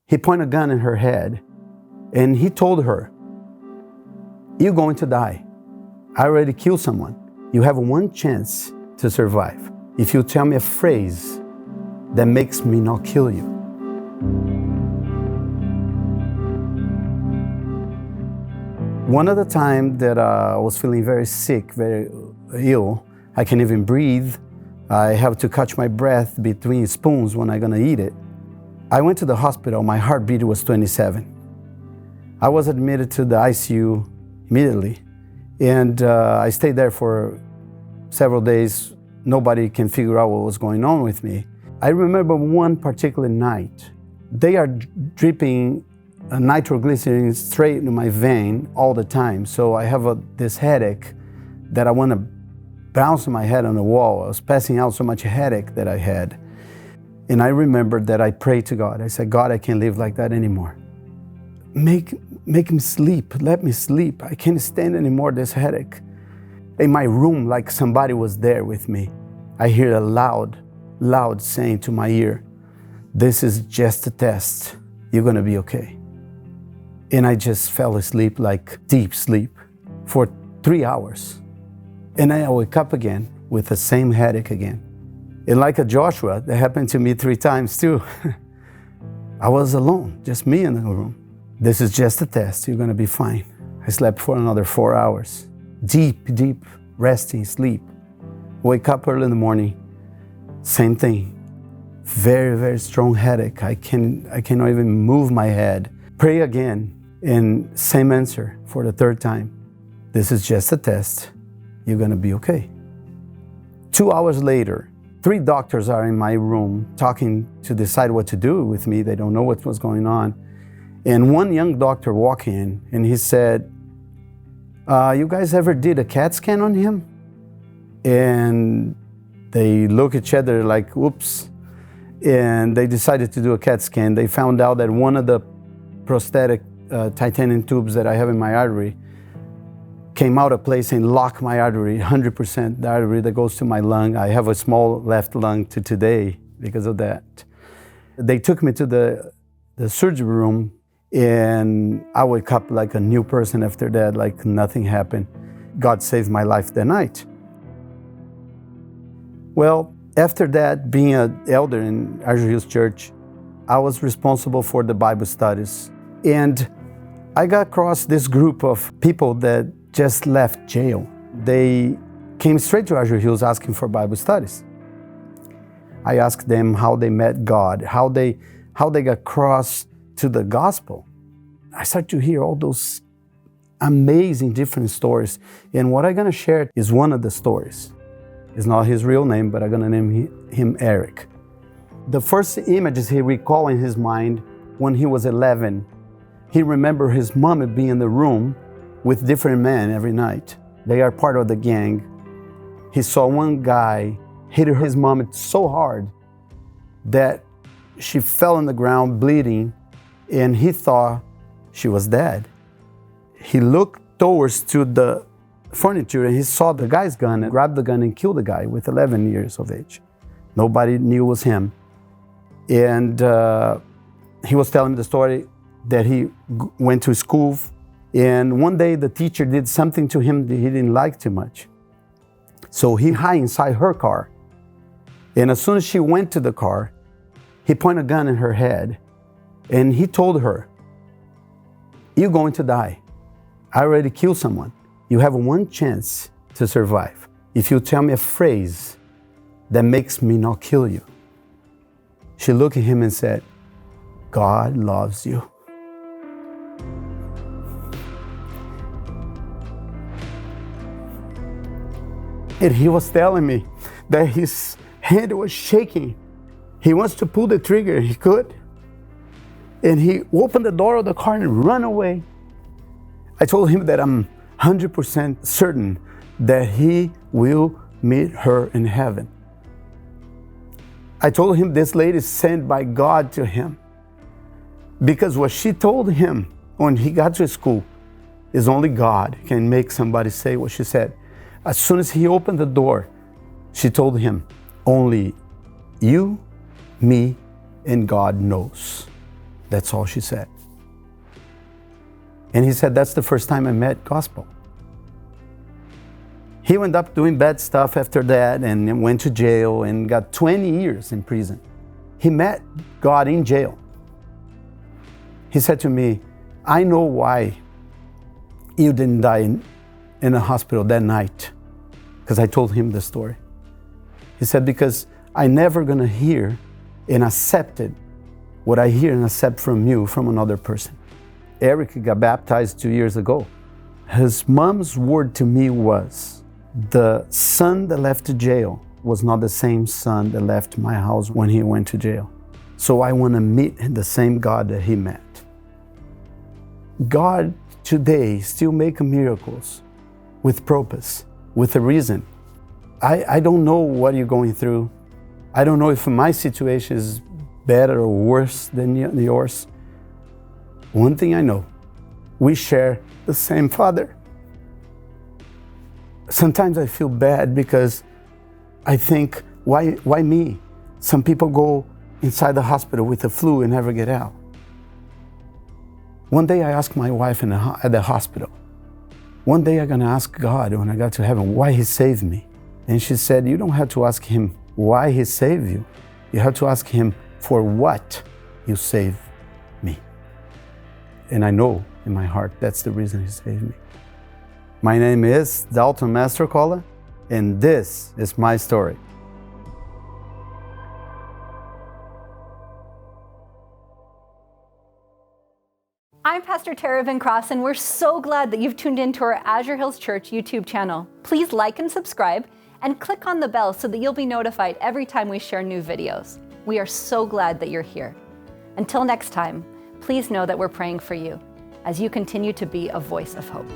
He pointed a gun in her head and he told her, "You're going to die. I already killed someone. You have one chance to survive. If you tell me a phrase that makes me not kill you." One of the time that I was feeling very sick, very ill, I can't even breathe. I have to catch my breath between spoons when I'm gonna eat it. I went to the hospital, my heartbeat was 27. I was admitted to the ICU immediately, and I stayed there for several days. Nobody can figure out what was going on with me. I remember one particular night, they are dripping nitroglycerin straight into my vein all the time. So I have this headache that I want to bounce my head on the wall. I was passing out so much headache that I had. And I remembered that I prayed to God. I said, "God, I can't live like that anymore. Make me sleep. Let me sleep. I can't stand anymore this headache." In my room, like somebody was there with me, I hear a loud saying to my ear, "This is just a test. You're gonna be okay." And I just fell asleep, like deep sleep, for 3 hours. And I wake up again with the same headache again. And like a Joshua, that happened to me 3 times too. I was alone, just me in the room. "This is just a test. You're gonna be fine." I slept for another 4 hours. Deep resting sleep. Wake up early in the morning, same thing. Very strong headache. I cannot even move my head. Pray again, and same answer for the 3rd time. "This is just a test. You're gonna be okay." 2 hours later, 3 doctors are in my room talking to decide what to do with me. They don't know what was going on. And one young doctor walked in and he said, "You guys ever did a CAT scan on him?" And they look at each other like, "Oops." And they decided to do a CAT scan. They found out that one of the prosthetic titanium tubes that I have in my artery came out of place and locked my artery, 100%, the artery that goes to my lung. I have a small left lung to today because of that. They took me to the surgery room, and I wake up like a new person after that, like nothing happened. God saved my life that night. Well, after that, being an elder in Azure Hills Church, I was responsible for the Bible studies. And I got across this group of people that just left jail. They came straight to Azure Hills asking for Bible studies. I asked them how they met God, how they got across to the gospel. I started to hear all those amazing different stories. And what I'm gonna share is one of the stories. It's not his real name, but I'm gonna name him Eric. The first images he recalled in his mind when he was 11, he remembered his mom being in the room with different men every night. They are part of the gang. He saw one guy hit his mom so hard that she fell on the ground bleeding, and he thought she was dead. He looked towards to the furniture and he saw the guy's gun and grabbed the gun and killed the guy with 11 years of age. Nobody knew it was him. And he was telling me the story that he went to school, and one day the teacher did something to him that he didn't like too much. So he hid inside her car. And as soon as she went to the car, he pointed a gun in her head and he told her, "You're going to die. I already killed someone. You have one chance to survive. If you tell me a phrase that makes me not kill you." She looked at him and said, "God loves you." And he was telling me that his hand was shaking. He wants to pull the trigger, he could. And he opened the door of the car and ran away. I told him that I'm 100% certain that he will meet her in heaven. I told him this lady is sent by God to him, because what she told him when he got to school is only God can make somebody say what she said. As soon as he opened the door, she told him, "Only you, me, and God knows." That's all she said. And he said, that's the first time I met gospel. He went up doing bad stuff after that and went to jail and got 20 years in prison. He met God in jail. He said to me, I know why you didn't die in a hospital that night, because I told him the story. He said, because I never gonna hear and accept it, what I hear and accept from you, from another person. Eric got baptized 2 years ago. His mom's word to me was, the son that left jail was not the same son that left my house when he went to jail. So I want to meet the same God that he met. God today still makes miracles with purpose, with a reason. I don't know what you're going through. I don't know if my situation is better or worse than yours. One thing I know, we share the same Father. Sometimes I feel bad because I think, why me? Some people go inside the hospital with the flu and never get out. One day I asked my wife at the hospital, one day I'm gonna ask God when I got to heaven, why He saved me. And she said, you don't have to ask Him why He saved you. You have to ask Him for what you saved me. And I know in my heart, that's the reason He saved me. My name is Dalton Mastercola, and this is my story. I'm Pastor Tara Van Cross, and we're so glad that you've tuned into our Azure Hills Church YouTube channel. Please like and subscribe, and click on the bell so that you'll be notified every time we share new videos. We are so glad that you're here. Until next time, please know that we're praying for you as you continue to be a voice of hope.